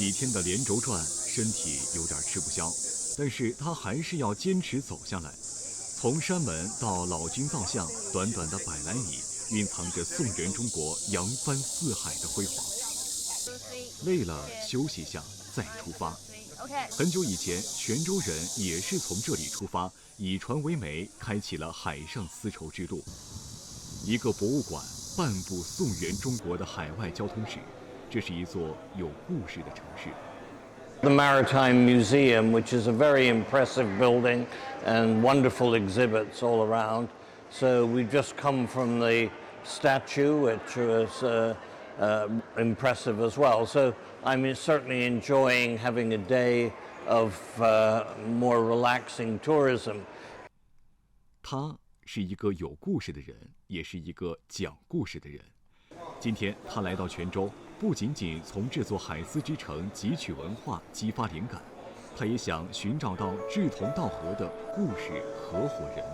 几天的连轴转，身体有点吃不消，但是他还是要坚持走下来。从山门到老君造像，短短的100来米，蕴藏着宋人中国扬帆四海的辉煌。累了休息下，再出发。很久以前，泉州人也是从这里出发，以船为媒，开启了海上丝绸之路。一个博物馆，半部宋元中国的海外交通史。这是一座有故事的城市。The Maritime Museum, which is a very impressive building and wonderful exhibits all around. So we've just come from the statue, which was impressive as well. So I'm certainly enjoying having a day of more relaxing tourism. 他是一个有故事的人，也是一个讲故事的人。今天他来到泉州，不仅仅从这座海丝之城汲取文化、激发灵感，他也想寻找到志同道合的故事合伙人。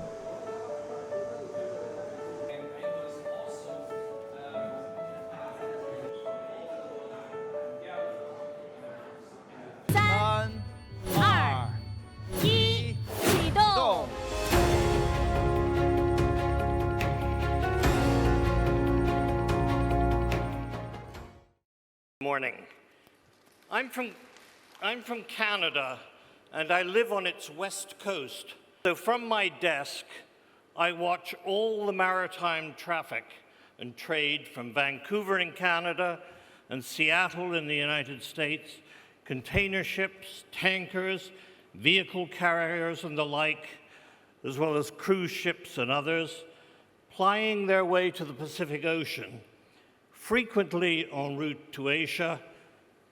3、2、1，启动！ Morning. I'm from Canada, and I live on its west coast. So from my desk, I watch all the maritime traffic and trade from Vancouver in Canada and Seattle in the United States, container ships, tankers, vehicle carriers and the like, as well as cruise ships and others, plying their way to the Pacific Ocean, frequently en route to Asia,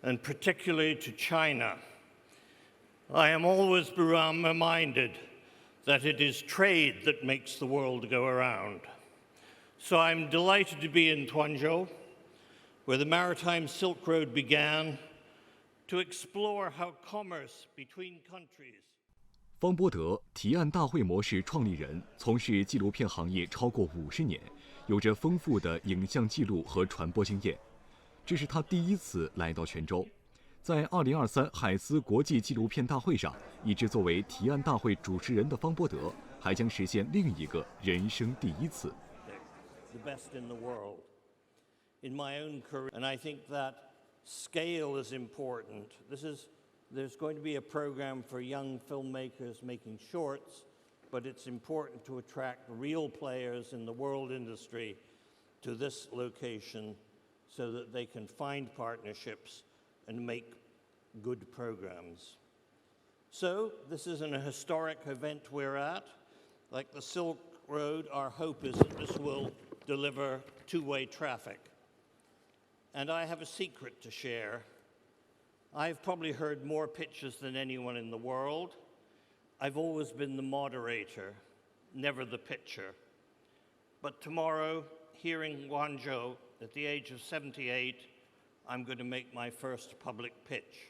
and particularly to China. I am always reminded that it is trade that makes the world go around. So I'm delighted to be in Quanzhou, where the Maritime Silk Road began, to explore how commerce between countries. 方波德提案大会模式创立人，从事纪录片行业超过50年，有着丰富的影像记录和传播经验。这是他第一次来到泉州，在2023海丝国际纪录片大会上，一直作为提案大会主持人的方波德，还将实现另一个人生第一次。The best in the world, in my own career, and I think that scale is important. There's going to be a program for young filmmakers making shorts, but it's important to attract real players in the world industry to this location so that they can find partnerships and make good programs. So this is an historic event we're at. Like the Silk Road, our hope is that this will deliver two-way traffic. And I have a secret to share. I've probably heard more pitches than anyone in the world. I've always been the moderator, never the pitcher. But tomorrow, here in Quanzhou, at the age of 78, I'm going to make my first public pitch.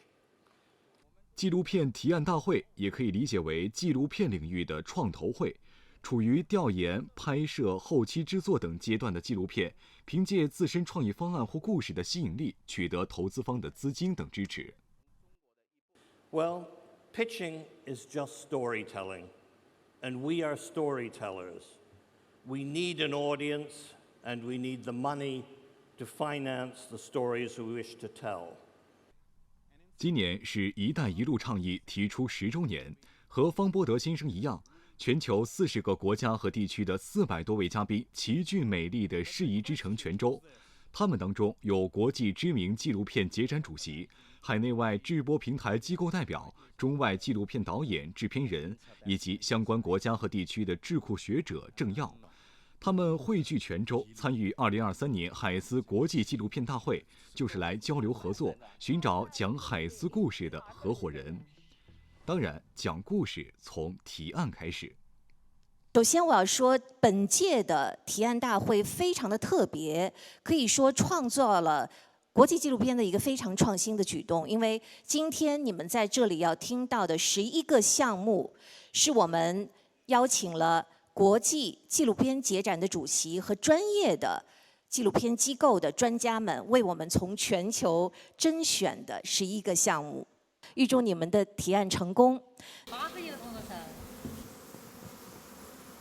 纪录片提案大会也可以理解为纪录片领域的创投会。处于调研、拍摄、后期制作等阶段的纪录片，凭借自身创意方案或故事的吸引力，取得投资方的资金等支持。Well, pitching is just storytelling, and we are storytellers. We need an audience, and we need the money to finance the stories we wish to tell. 今年是“一带一路”倡议提出10周年，和方波德先生一样。全球40个国家和地区的400多位嘉宾齐聚美丽的适宜之城泉州，他们当中有国际知名纪录片节展主席、海内外制播平台机构代表、中外纪录片导演、制片人以及相关国家和地区的智库学者政要。他们汇聚泉州，参与2023年海丝国际纪录片大会，就是来交流合作，寻找讲海丝故事的合伙人。当然，讲故事从提案开始。首先，我要说，本届的提案大会非常的特别，可以说创造了国际纪录片的一个非常创新的举动，因为今天你们在这里要听到的11个项目，是我们邀请了国际纪录片节展的主席和专业的纪录片机构的专家们为我们从全球甄选的11个项目。预祝你们的提案成功。8个亿的工作室，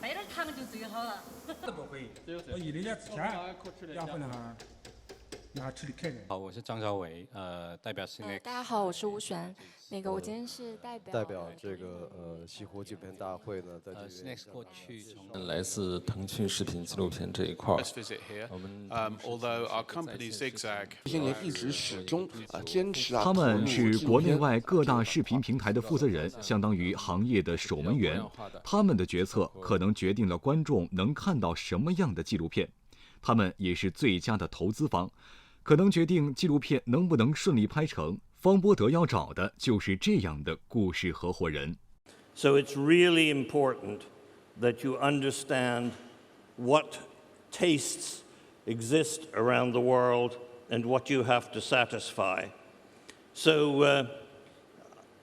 备点糖就最好了。都不会，我一年之前2份哈。拿吃的开的。好，我是张小伟，代表是大家好，我是吴璇。我今天是代表这个西湖纪录片大会呢，在这边过去来自腾讯视频纪录片这一块。我们although our company zigzag， 这些年一直始终坚持他们是国内外各大视频平台的负责人，相当于行业的守门员。他们的决策可能决定了观众能看到什么样的纪录片，他们也是最佳的投资方。可能决定纪录片能不能顺利拍成，方波德要找的就是这样的故事合伙人。So it's really important that you understand what tastes exist around the world and what you have to satisfy. So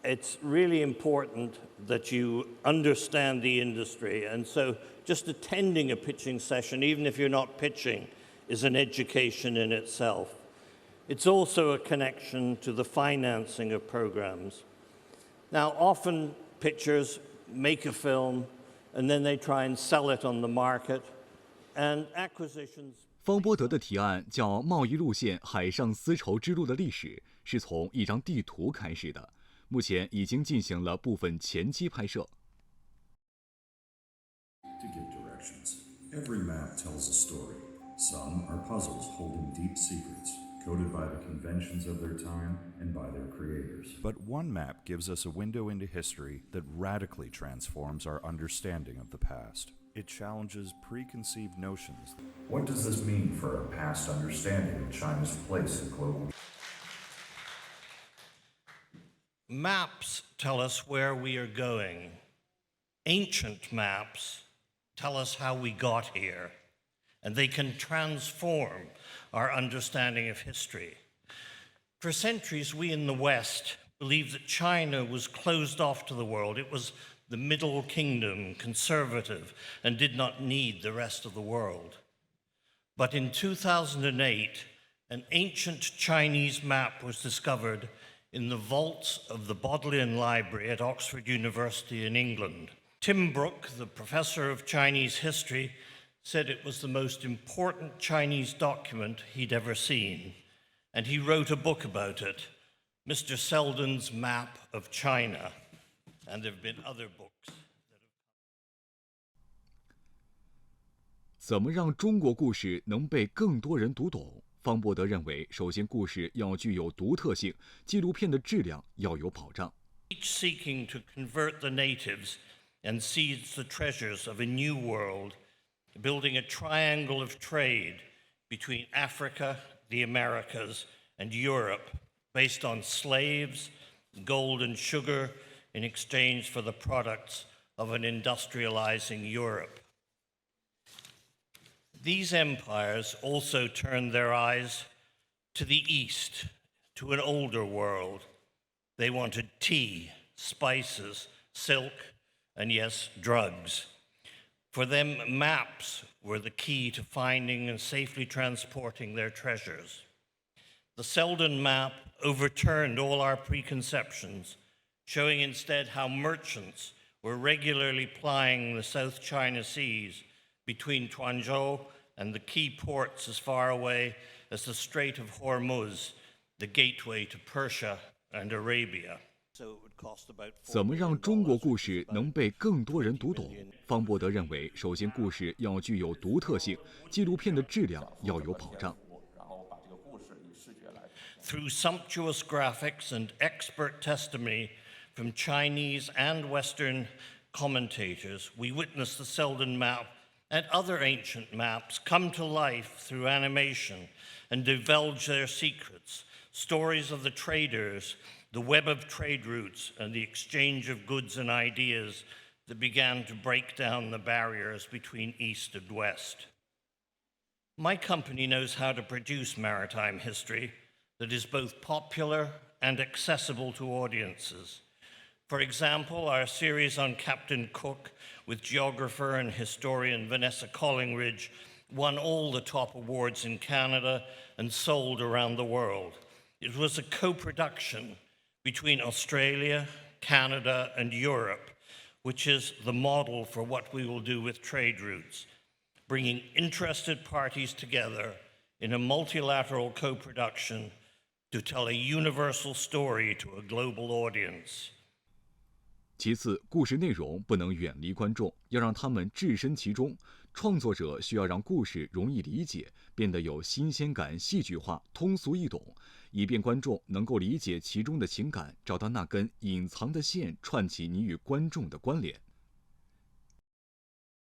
it's really important that you understand the industry. And so just attending a pitching session, even if you're not pitching, is an education in itself. It's also a connection to the financing of programs. Now, often pitchers make a film and then they try and sell it on the market, and acquisitions. 方波德的提案叫《贸易路线：海上丝绸之路的历史》，是从一张地图开始的，目前已经进行了部分前期拍摄。To give directions. Every map tells a story.Some are puzzles holding deep secrets, coded by the conventions of their time and by their creators. But one map gives us a window into history that radically transforms our understanding of the past. It challenges preconceived notions. What does this mean for our past understanding of China's place in global? Maps tell us where we are going. Ancient maps tell us how we got here.And they can transform our understanding of history. For centuries, we in the West believed that China was closed off to the world. It was the middle kingdom, conservative, and did not need the rest of the world. But in 2008, an ancient Chinese map was discovered in the vaults of the Bodleian Library at Oxford University in England. Tim Brooke, the professor of Chinese history, said it was the most important Chinese document he'd ever seen, and he wrote a book about it, Mr. Selden's Map of China, and there have been other books. 怎么让中国故事能被更多人读懂？方波德认为，首先故事要具有独特性，纪录片的质量要有保障。Each seeking to convert the natives and seize the treasures of a new world.Building a triangle of trade between Africa, the Americas, and Europe based on slaves, gold, and sugar in exchange for the products of an industrializing Europe. These empires also turned their eyes to the East, to an older world. They wanted tea, spices, silk, and yes, drugs.For them, maps were the key to finding and safely transporting their treasures. The Selden map overturned all our preconceptions, showing instead how merchants were regularly plying the South China Seas between Quanzhou and the key ports as far away as the Strait of Hormuz, the gateway to Persia and Arabia.怎么让中国故事能被更多人读懂？方波德认为，首先故事要具有独特性，纪录片的质量要有保障。Through sumptuous graphics and expert testimony from Chinese and Western commentators, we witness the Selden map and other ancient maps come to life through animation and divulge their secrets, stories of the traders,the web of trade routes and the exchange of goods and ideas that began to break down the barriers between East and West. My company knows how to produce maritime history, that is both popular and accessible to audiences. For example, our series on Captain Cook with geographer and historian Vanessa Collingridge won all the top awards in Canada and sold around the world. It was a co-production between Australia, Canada, and Europe, which is the model for what we will do with trade routes, bringing interested parties together in a multilateral co-production to tell a universal story to a global audience. 其次，故事内容不能远离观众，要让他们置身其中。创作者需要让故事容易理解，变得有新鲜感、戏剧化、通俗易懂，以便观众能够理解其中的情感，找到那根隐藏的线，串起你与观众的关联。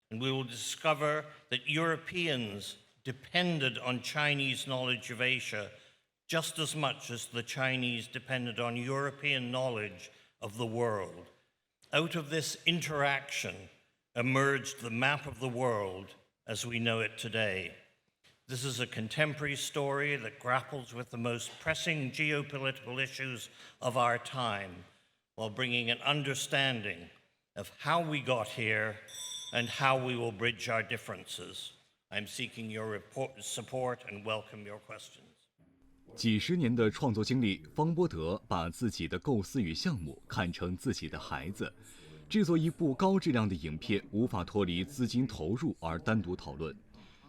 And we will discover that Europeans depended on Chinese knowledge of Asia just as much as the Chinese depended on European knowledge of the world. Out of this interaction emerged the map of the world as we know it today. This is a contemporary story that grapples with the most pressing geopolitical issues of our time while bringing an understanding of how we got here and how we will bridge our differences. I'm seeking your support and welcome your questions. 几十年的创作经历，方波德把自己的构思与项目看成自己的孩子。制作一部高质量的影片，无法脱离资金投入而单独讨论。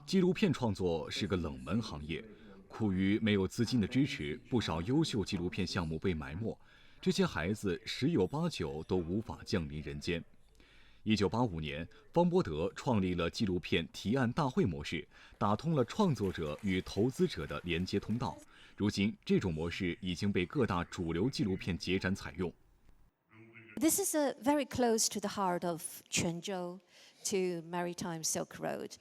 纪录片创作是个冷门行业，苦于没有资金的支持，不少优秀纪录片项目被埋没，这些孩子十有八九都无法降临人间。1985年，方波德创立了纪录片提案大会模式，打通了创作者与投资者的连接通道。如今，这种模式已经被各大主流纪录片节展采用。This is very close to the heart of Quanzhou to Maritime Silk Road.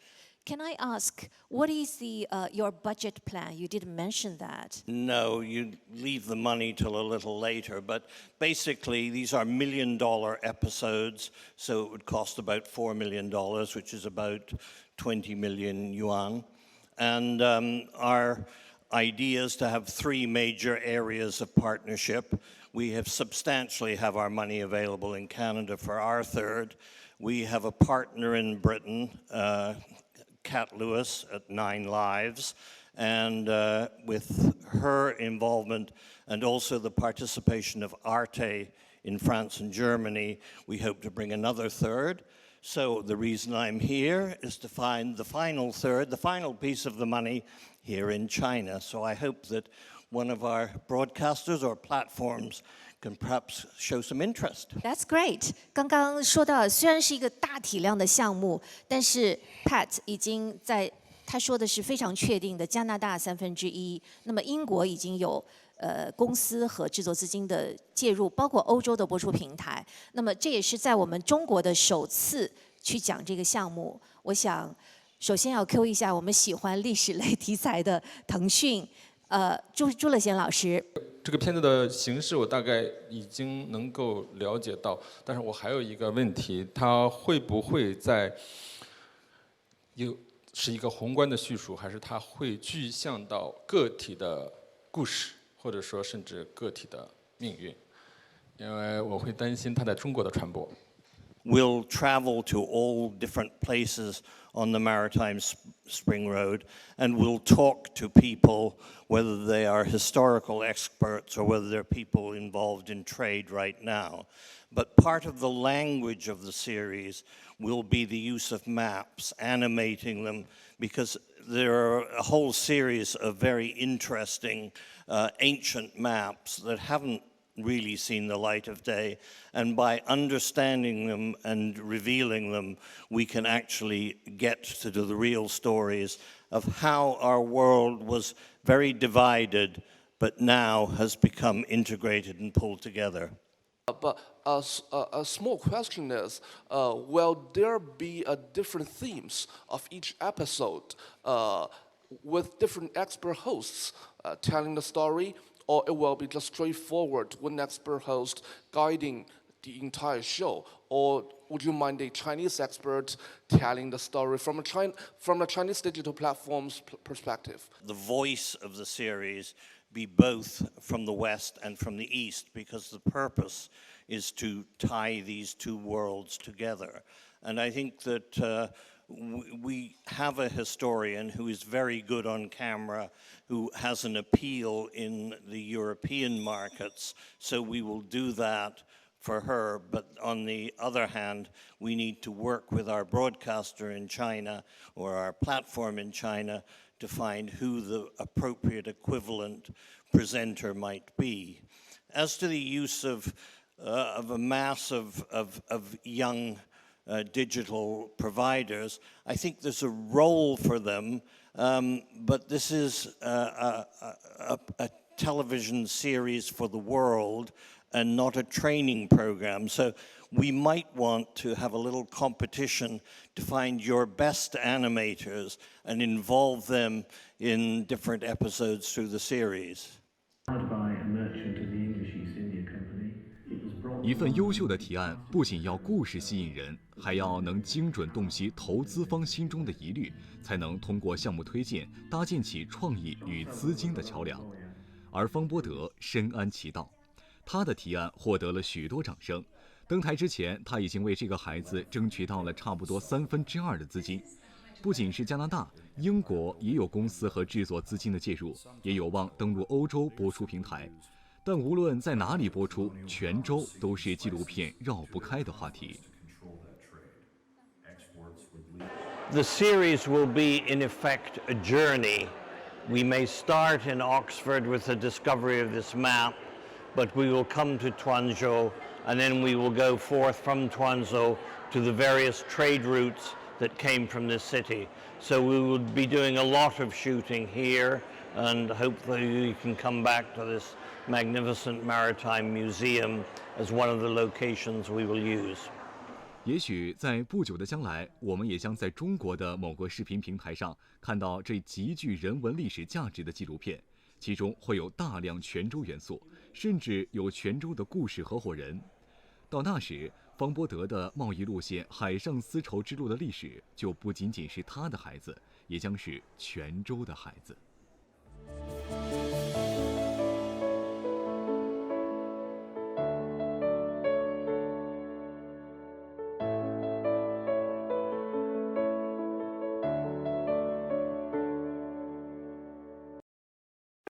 Can I ask, what is your budget plan? You didn't mention that. No, you leave the money till a little later, but basically these are $1 million episodes, so it would cost about $4 million, which is about 20 million yuan. And our idea is to have 3 major areas of partnership. We have substantially have our money available in Canada for our third. We have a partner in Britain, Kat Lewis at 9 Lives, and with her involvement and also the participation of Arte in France and Germany, we hope to bring another third. So the reason I'm here is to find the final third, the final piece of the money here in China. So I hope that one of our broadcasters or platforms can perhaps show some interest. That's great. 刚刚说到，虽然是一个大体量的项目，但是 Pat 已经在他说的是非常确定的加拿大1/3。那么英国已经有公司和制作资金的介入，包括欧洲的播出平台。那么这也是在我们中国的首次去讲这个项目。我想首先要 Q 一下我们喜欢历史类题材的腾讯。朱乐贤老师，这个片子的形式我大概已经能够了解到，但是我还有一个问题，它会不会是一个宏观的叙述，还是它会具象到个体的故事，或者说甚至个体的命运？因为我会担心它在中国的传播。We'll travel to all different places on the Maritime Spring Road, and we'll talk to people, whether they are historical experts or whether they're people involved in trade right now. But part of the language of the series will be the use of maps, animating them, because there are a whole series of very interesting ancient maps that haven't really seen the light of day, and by understanding them and revealing them, we can actually get to the real stories of how our world was very divided, but now has become integrated and pulled together. But a small question is, will there be different themes of each episode with different expert hosts telling the story? Or it will be just straightforward, one expert host guiding the entire show, or would you mind a Chinese expert telling the story from the Chinese digital platform's perspective? The voice of the series be both from the West and from the East, because the purpose is to tie these two worlds together. And I think that we have a historian who is very good on camera, who has an appeal in the European markets, so we will do that for her. But on the other hand, we need to work with our broadcaster in China or our platform in China to find who the appropriate equivalent presenter might be. As to the use of a mass of young digital providers, I think there's a role for them, but this is a television series for the world and not a training program. So we might want to have a little competition to find your best animators and involve them in different episodes through the series. 一份优秀的提案不仅要故事吸引人，还要能精准洞悉投资方心中的疑虑，才能通过项目推荐搭建起创意与资金的桥梁。而方波德深谙其道，他的提案获得了许多掌声。登台之前，他已经为这个孩子争取到了差不多2/3的资金。不仅是加拿大、英国也有公司和制作资金的介入，也有望登陆欧洲播出平台。但无论在哪里播出，全州都是纪录片绕不开的话题。The series will be, in effect, a journey. We may start in Oxford with the discovery of this map, but we will come to Quanzhou, and then we will go forth from Quanzhou to the various trade routes that came from this city. So we will be doing a lot of shooting here, and hopefully we can come back to this magnificent maritime museum as one of the locations we will use. 也许在不久的将来，我们也将在中国的某个视频平台上看到这极具人文历史价值的纪录片，其中会有大量泉州元素，甚至有泉州的故事合伙人。到那时，方波德的贸易路线海上丝绸之路的历史就不仅仅是他的孩子，也将是泉州的孩子。